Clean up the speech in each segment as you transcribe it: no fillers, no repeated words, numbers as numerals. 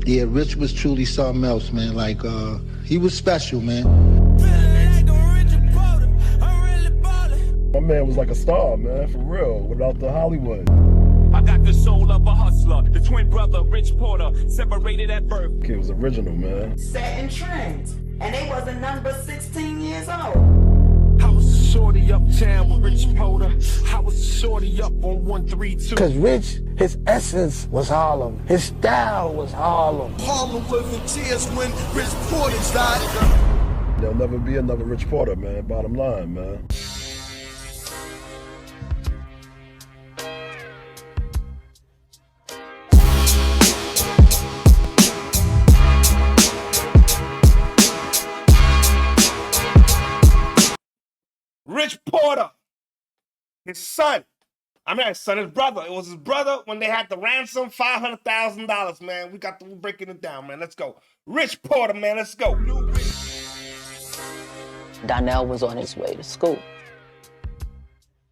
Yeah, Rich was truly something else, man. Like, he was special, man. My man was like a star, man, for real, without the Hollywood. I got the soul of a hustler, the twin brother, Rich Porter, separated at birth. It was original, man. Setting trends, and they wasn't none but 16 years old. I was a shorty uptown with Rich Porter. I was a shorty up on 132. Because Rich, his essence was Harlem. His style was Harlem. Harlem was in tears when Rich Porter died. There'll never be another Rich Porter, man, bottom line, man. Rich Porter, his son. His son, his brother. It was his brother when they had the ransom, $500,000, man. We're breaking it down, man. Let's go. Rich Porter, man, let's go. Donell was on his way to school.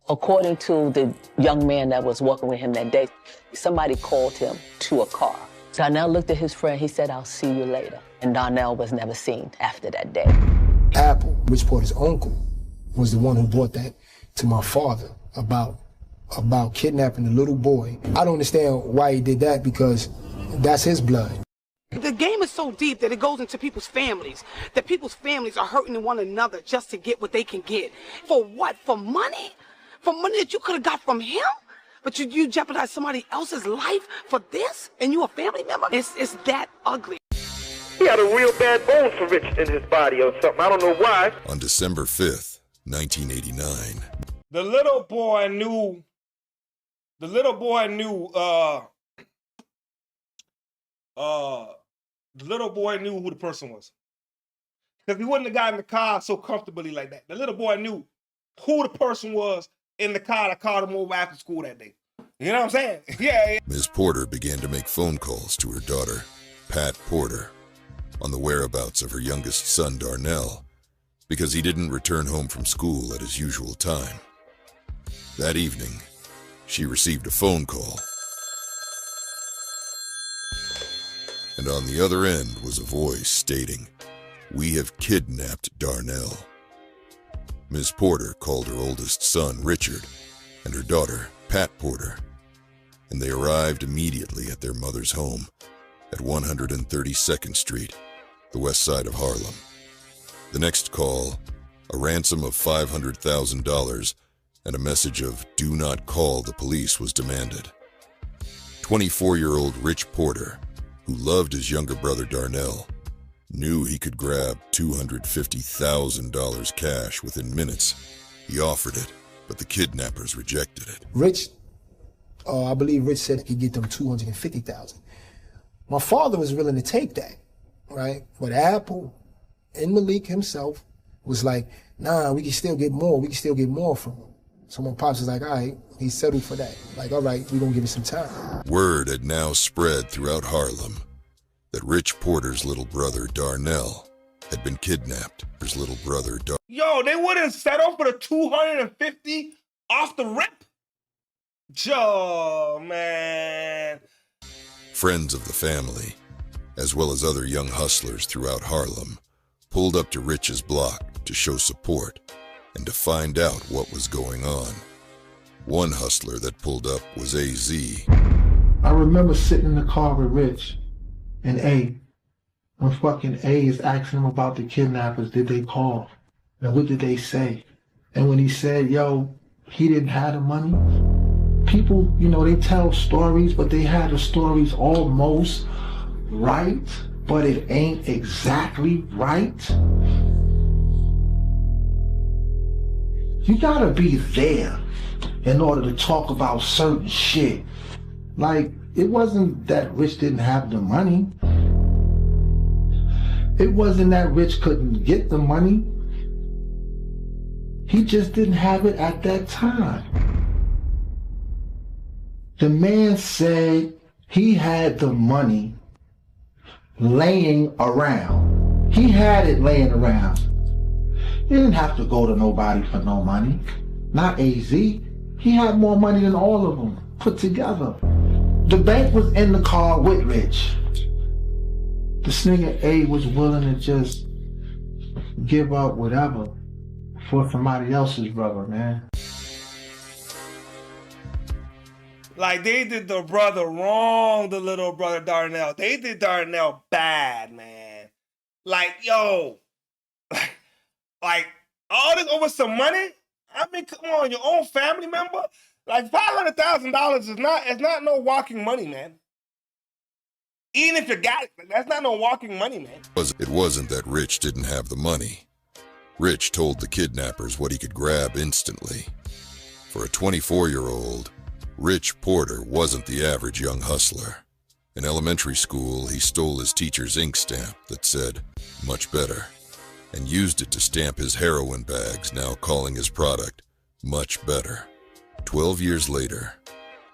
According to the young man that was walking with him that day, somebody called him to a car. Donell looked at his friend, he said, "I'll see you later." And Donell was never seen after that day. Apple, Rich Porter's uncle, was the one who brought that to my father about kidnapping the little boy. I don't understand why he did that, because that's his blood. The game is so deep that it goes into people's families, that people's families are hurting one another just to get what they can get. For what? For money? For money that you could have got from him? But you jeopardize somebody else's life for this? And you a family member? It's that ugly. He had a real bad bone for Rich in his body or something. I don't know why. On December 5th, 1989. The little boy knew who the person was. Because he wouldn't have gotten in the car so comfortably like that. The little boy knew who the person was in the car that called him over after school that day. You know what I'm saying? Yeah. Ms. Porter began to make phone calls to her daughter, Pat Porter, on the whereabouts of her youngest son, Donell, because he didn't return home from school at his usual time. That evening, she received a phone call. And on the other end was a voice stating, "We have kidnapped Donell." Ms. Porter called her oldest son, Richard, and her daughter, Pat Porter, and they arrived immediately at their mother's home at 132nd Street, the west side of Harlem. The next call, a ransom of $500,000 and a message of "Do not call the police" was demanded. 24-year-old Rich Porter, who loved his younger brother Donell, knew he could grab $250,000 cash within minutes. He offered it, but the kidnappers rejected it. Rich, I believe Rich said he could get them $250,000. My father was willing to take that, right? But Apple and Malik himself was like, "Nah, we can still get more. We can still get more from him." So my pops was like, "All right," he settled for that. Like, "All right, we're gonna give it some time." Word had now spread throughout Harlem that Rich Porter's little brother, Donell, had been kidnapped. His little brother, Yo, they wouldn't settle for the 250 off the rip? Joe, man. Friends of the family, as well as other young hustlers throughout Harlem, pulled up to Rich's block to show support and to find out what was going on. One hustler that pulled up was AZ. I remember sitting in the car with Rich and A, when fucking A is asking him about the kidnappers, did they call? And what did they say? And when he said, yo, he didn't have the money, people, you know, they tell stories, but they had the stories almost right, but it ain't exactly right. You gotta be there in order to talk about certain shit. Like, it wasn't that Rich didn't have the money. It wasn't that Rich couldn't get the money. He just didn't have it at that time. The man said he had the money laying around. He had it laying around. He didn't have to go to nobody for no money. Not AZ. He had more money than all of them put together. The bank was in the car with Rich. This nigga A was willing to just give up whatever for somebody else's brother, man. Like, they did the brother wrong, the little brother Donell. They did Donell bad, man. Like, yo, like, all this over some money? I mean, come on, your own family member? Like, $500,000 is not no walking money, man. Even if you got it, that's not no walking money, man. It wasn't that Rich didn't have the money. Rich told the kidnappers what he could grab instantly. For a 24-year-old, Rich Porter wasn't the average young hustler. In elementary school, he stole his teacher's ink stamp that said, "Much better," and used it to stamp his heroin bags, now calling his product Much Better. 12 years later,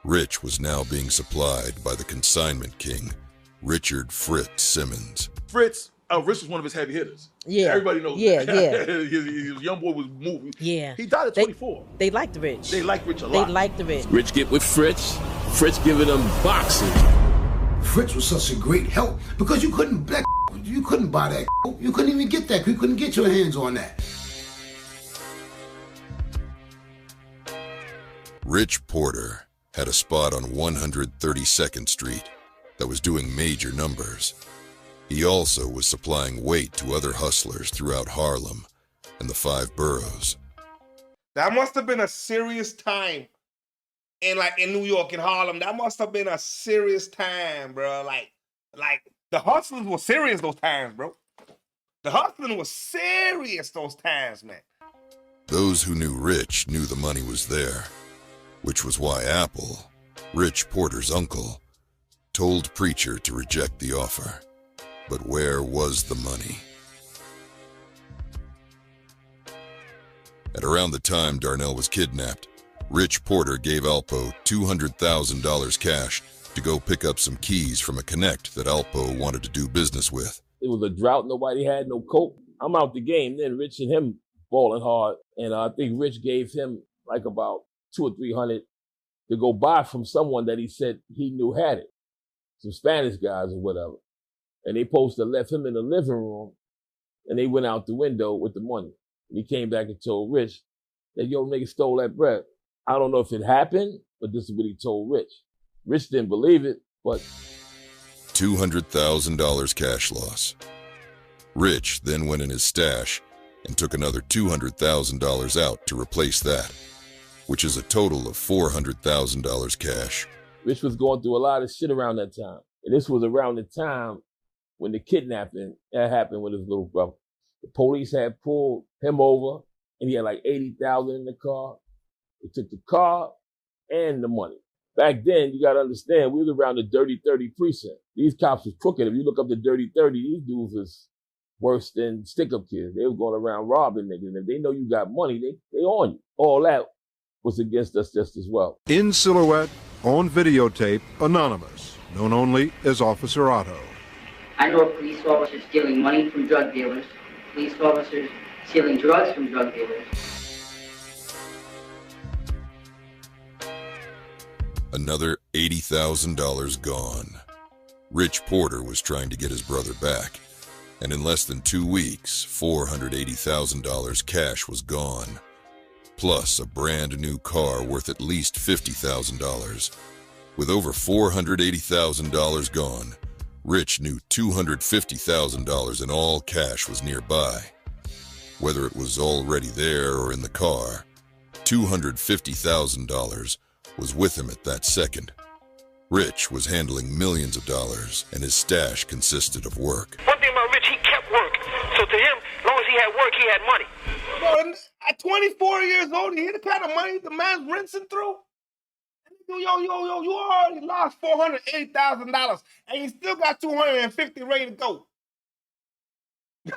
Rich was now being supplied by the consignment king, Richard Fritz Simmons. Rich was one of his heavy hitters. Yeah. Everybody knows yeah, that. Yeah. His young boy was moving. Yeah. He died at 24. They liked Rich. They liked Rich a lot. They liked Rich. Rich get with Fritz. Fritz giving them boxing. Fritz was such a great help because you couldn't buy that. You couldn't even get that. You couldn't get your hands on that. Rich Porter had a spot on 132nd Street that was doing major numbers. He also was supplying weight to other hustlers throughout Harlem and the 5 boroughs. That must have been a serious time in New York, in Harlem. That must have been a serious time, bro. Like the hustlers were serious those times, bro. The hustling was serious those times, man. Those who knew Rich knew the money was there, which was why Apple, Rich Porter's uncle, told Preacher to reject the offer. But where was the money? At around the time Donell was kidnapped, Rich Porter gave Alpo $200,000 cash to go pick up some keys from a connect that Alpo wanted to do business with. It was a drought. Nobody had no coke. I'm out the game then. Rich and him balling hard. And I think Rich gave him like about $200 or $300 to go buy from someone that he said he knew had it. Some Spanish guys or whatever. And they supposed to left him in the living room, and they went out the window with the money. And he came back and told Rich that, yo, nigga stole that bread. I don't know if it happened, but this is what he told Rich. Rich didn't believe it, but... $200,000 cash loss. Rich then went in his stash and took another $200,000 out to replace that, which is a total of $400,000 cash. Rich was going through a lot of shit around that time. And this was around the time when the kidnapping had happened with his little brother. The police had pulled him over, and he had like $80,000 in the car. They took the car and the money. Back then, you gotta understand, we was around the Dirty 30 precinct. These cops was crooked. If you look up the Dirty 30, these dudes was worse than stick-up kids. They was going around robbing niggas. And if they know you got money, they on you. All that was against us just as well. In silhouette, on videotape, anonymous, known only as Officer Otto. I know police officers stealing money from drug dealers, police officers stealing drugs from drug dealers. Another $80,000 gone. Rich Porter was trying to get his brother back, and in less than 2 weeks, $480,000 cash was gone, plus a brand new car worth at least $50,000. With over $480,000 gone, Rich knew $250,000 in all cash was nearby. Whether it was already there or in the car, $250,000 was with him at that second. Rich was handling millions of dollars, and his stash consisted of work. One thing about Rich, he kept work. So to him, as long as he had work, he had money. Bro, at 24 years old, you hear the kind of money the man's rinsing through? Yo, you already lost $480,000, and you still got $250 ready to go.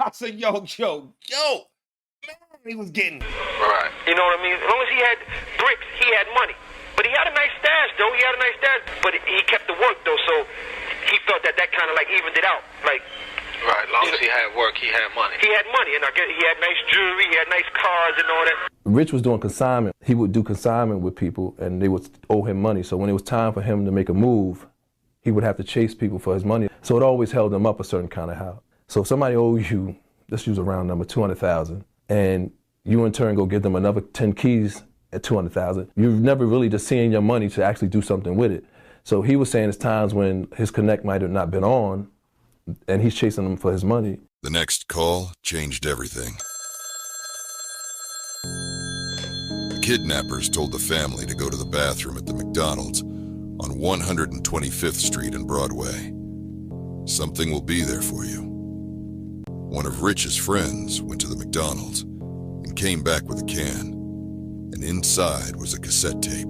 I said, yo, man, he was getting it. Right. You know what I mean? As long as he had bricks, he had money. But he had a nice stash, though. He had a nice stash. But he kept the work, though, so he felt that kind of, like, evened it out. Like, right, as long as he had work, he had money. He had money, and he had nice jewelry, he had nice cars and all that. Rich was doing consignment. He would do consignment with people, and they would owe him money. So when it was time for him to make a move, he would have to chase people for his money. So it always held him up a certain kind of how. So if somebody owes you, let's use a round number, 200,000, and you in turn go give them another 10 keys at 200,000, you're never really just seeing your money to actually do something with it. So he was saying there's times when his connect might have not been on, and he's chasing them for his money. The next call changed everything. The kidnappers told the family to go to the bathroom at the McDonald's on 125th Street and Broadway. Something will be there for you. One of Rich's friends went to the McDonald's and came back with a can, and inside was a cassette tape.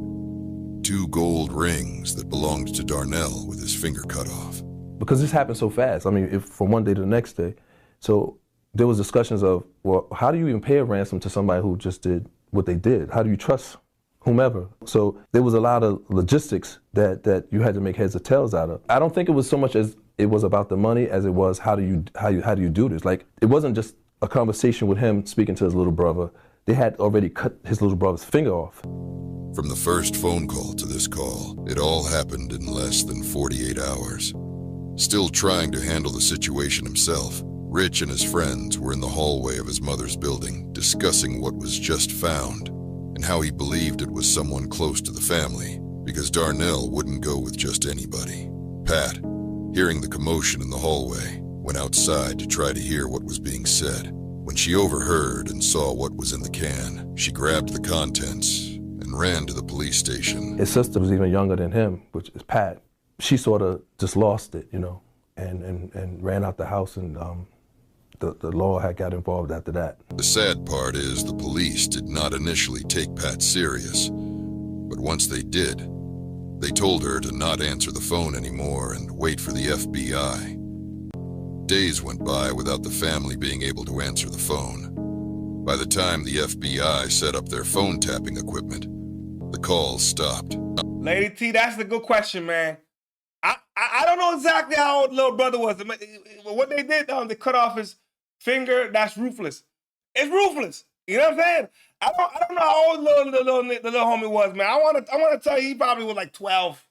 2 gold rings that belonged to Donell with his finger cut off. Because this happened so fast, I mean, from one day to the next day. So there was discussions of, well, how do you even pay a ransom to somebody who just did what they did? How do you trust whomever? So there was a lot of logistics that you had to make heads or tails out of. I don't think it was so much as it was about the money as it was how do you do this? Like, it wasn't just a conversation with him speaking to his little brother. They had already cut his little brother's finger off. From the first phone call to this call, it all happened in less than 48 hours. Still trying to handle the situation himself, Rich and his friends were in the hallway of his mother's building discussing what was just found and how he believed it was someone close to the family because Donell wouldn't go with just anybody. Pat, hearing the commotion in the hallway, went outside to try to hear what was being said. When she overheard and saw what was in the can, she grabbed the contents and ran to the police station. His sister was even younger than him, which is Pat. She sort of just lost it, you know, and ran out the house, and the law had got involved after that. The sad part is the police did not initially take Pat serious, but once they did, they told her to not answer the phone anymore and wait for the FBI. Days went by without the family being able to answer the phone. By the time the FBI set up their phone tapping equipment, the calls stopped. Lady T, that's a good question, man. I don't know exactly how old little brother was. What they did, they cut off his finger. That's ruthless. It's ruthless. You know what I'm saying? I don't know how old the little homie was, man. I want to tell you he probably was like 12.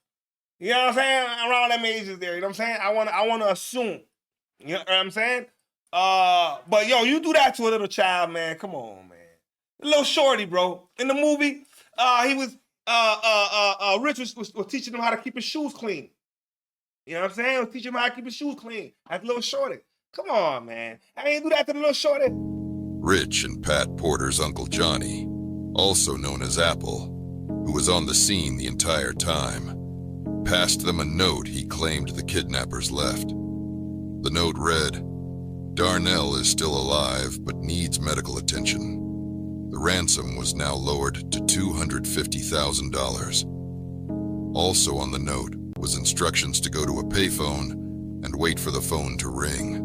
You know what I'm saying? Around them ages there. You know what I'm saying? I want to assume. You know what I'm saying? But yo, you do that to a little child, man. Come on, man. A little shorty, bro. In the movie, he was Rich was teaching him how to keep his shoes clean. You know what I'm saying? He was teaching him how to keep his shoes clean. That's a little shorty. Come on, man. I ain't do that to the little shorty. Rich and Pat Porter's Uncle Johnny, also known as Apple, who was on the scene the entire time, passed them a note he claimed the kidnappers left. The note read, "Donell is still alive but needs medical attention. The ransom was now lowered to $250,000. Also on the note was instructions to go to a payphone and wait for the phone to ring.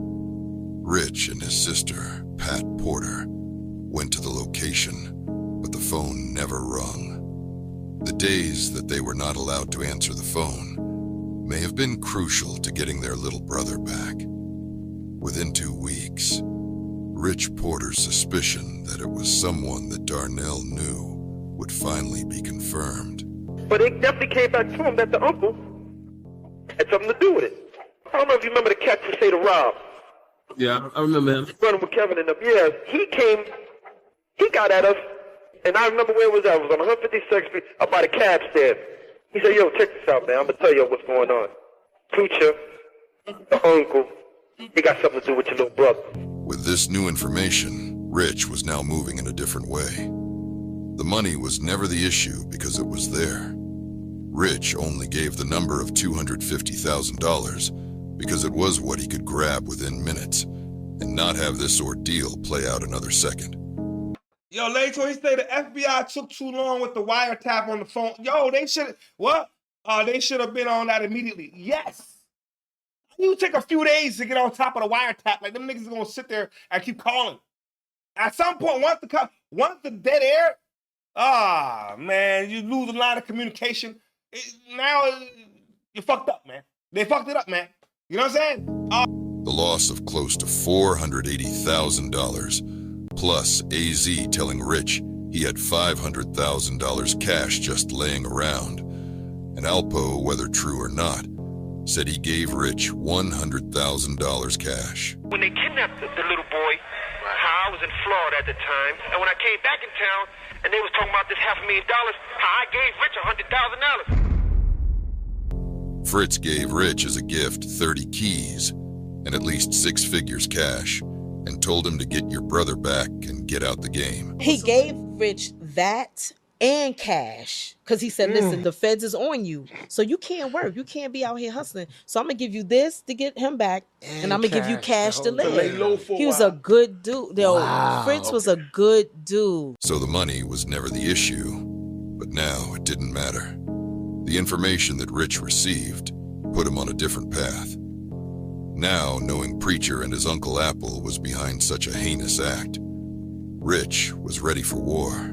Rich and his sister, Pat Porter, went to the location, but the phone never rung. The days that they were not allowed to answer the phone may have been crucial to getting their little brother back. Within 2 weeks, Rich Porter's suspicion that it was someone that Donell knew would finally be confirmed. But it definitely came back to him that the uncle had something to do with it. I don't know if you remember the cat who say to Rob. Yeah, I remember him. Running with Kevin and them. Yeah, he got at us, and I remember where it was at. It was on 156th Street, up by the cab stand. He said, yo, check this out, man. I'm going to tell you what's going on. Preacher, the uncle, he got something to do with your little brother. With this new information, Rich was now moving in a different way. The money was never the issue because it was there. Rich only gave the number of $250,000 because it was what he could grab within minutes and not have this ordeal play out another second. Yo, later he said the FBI took too long with the wiretap on the phone. Yo, they should they should have been on that immediately. Yes. You take a few days to get on top of the wiretap. Like, them niggas are gonna sit there and keep calling. At some point, once the dead air, man, you lose a line of communication. Now you're fucked up, man. They fucked it up, man. You know what I'm saying? The loss of close to $480,000, plus AZ telling Rich he had $500,000 cash just laying around, and Alpo, whether true or not, said he gave Rich $100,000 cash. When they kidnapped the little boy, how I was in Florida at the time, and when I came back in town, and they was talking about this $500,000, how I gave Rich $100,000. Fritz gave Rich as a gift 30 keys and at least 6 figures cash, and told him to get your brother back and get out the game. He gave Rich that and cash, because he said, listen, the feds is on you, so you can't work, you can't be out here hustling, so I'm gonna give you this to get him back, and I'm gonna give you cash to live. He was a good dude. Yo, Fritz was a good dude. So the money was never the issue, but now it didn't matter. The information that Rich received put him on a different path. Now, knowing Preacher and his Uncle Apple was behind such a heinous act, Rich was ready for war.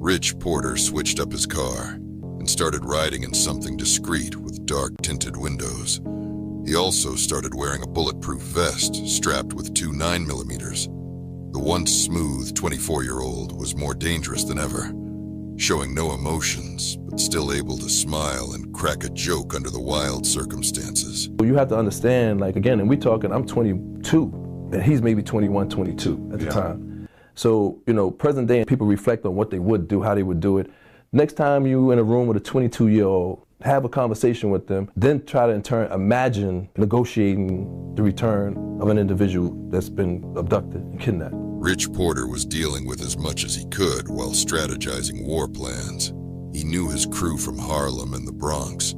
Rich Porter switched up his car and started riding in something discreet with dark tinted windows. He also started wearing a bulletproof vest strapped with 2 9mm. The once smooth 24-year-old was more dangerous than ever, showing no emotions, but still able to smile and crack a joke under the wild circumstances. You have to understand, like, again, and we talking, I'm 22, and he's maybe 21, 22 at the time. So, you know, present day, people reflect on what they would do, how they would do it. Next time you in a room with a 22-year-old, have a conversation with them, then try to in turn imagine negotiating the return of an individual that's been abducted and kidnapped. Rich Porter was dealing with as much as he could while strategizing war plans. He knew his crew from Harlem and the Bronx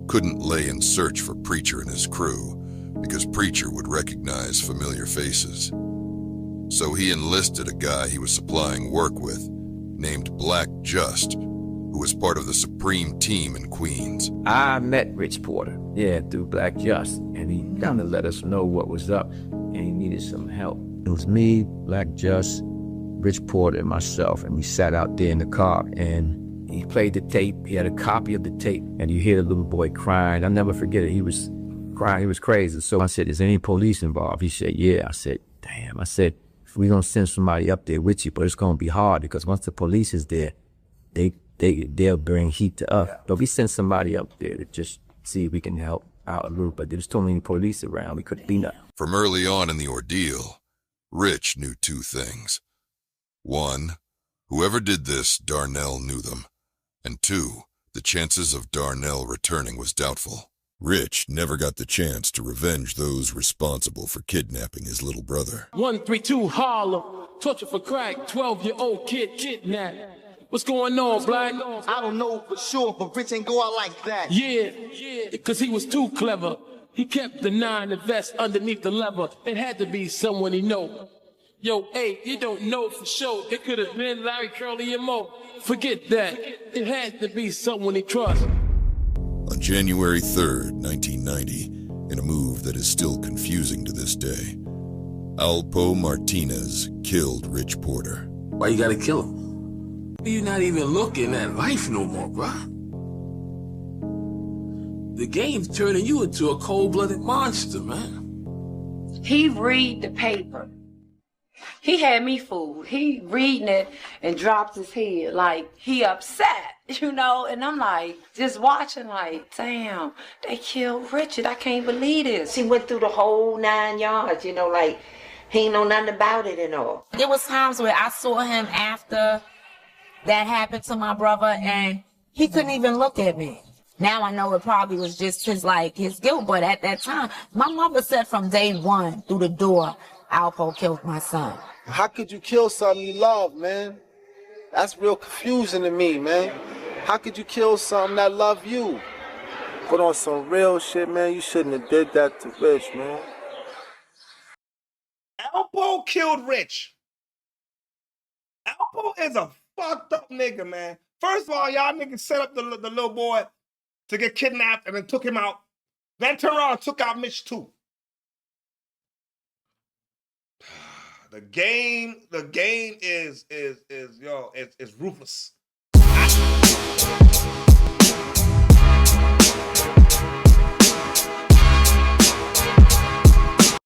couldn't lay in search for Preacher and his crew because Preacher would recognize familiar faces. So he enlisted a guy he was supplying work with named Black Just, who was part of the Supreme Team in Queens. I met Rich Porter, through Black Just, and he kind of let us know what was up, and he needed some help. It was me, Black Just, Rich Porter, and myself, and we sat out there in the car, and he played the tape. He had a copy of the tape, and you hear the little boy crying. I'll never forget it. He was crying. He was crazy. So I said, is any police involved? He said, yeah. I said, damn. I said, we're going to send somebody up there with you, but it's going to be hard because once the police is there, they'll bring heat to us. But we sent somebody up there to just see if we can help out a little, but there's too many police around. We couldn't be nothing. From early on in the ordeal, Rich knew 2 things. 1, whoever did this, Donell knew them. And 2, the chances of Donell returning was doubtful. Rich never got the chance to revenge those responsible for kidnapping his little brother. 132 Harlem, torture for crack, 12-year-old kid kidnapped. What's going on, Black? I don't know for sure, but Rich ain't go out like that. Yeah, because he was too clever. He kept the 9 and vest underneath the lever. It had to be someone he know. Yo, hey, you don't know for sure. It could have been Larry, Curly, and Mo. Forget that. It had to be someone he trusts. On January 3rd, 1990, in a move that is still confusing to this day, Alpo Martinez killed Rich Porter. Why you gotta kill him? You're not even looking at life no more, bruh. The game's turning you into a cold-blooded monster, man. He read the paper. He had me fooled. He reading it and drops his head like he upset, and I'm like, just watching like, damn, they killed Richard. I can't believe this. He went through the whole 9 yards, like he ain't know nothing about it and all. There was times where I saw him after that happened to my brother and he couldn't even look at me. Now I know it probably was just his guilt, but at that time, my mother said from day 1 through the door, Alpo killed my son. How could you kill something you love, man? That's real confusing to me, man. How could you kill something that love you? Put on some real shit, man. You shouldn't have did that to Rich, man. Alpo killed Rich. Alpo is a fucked up nigga, man. First of all, y'all niggas set up the little boy to get kidnapped and then took him out. Then turned around and took out Mitch too. The game is ruthless.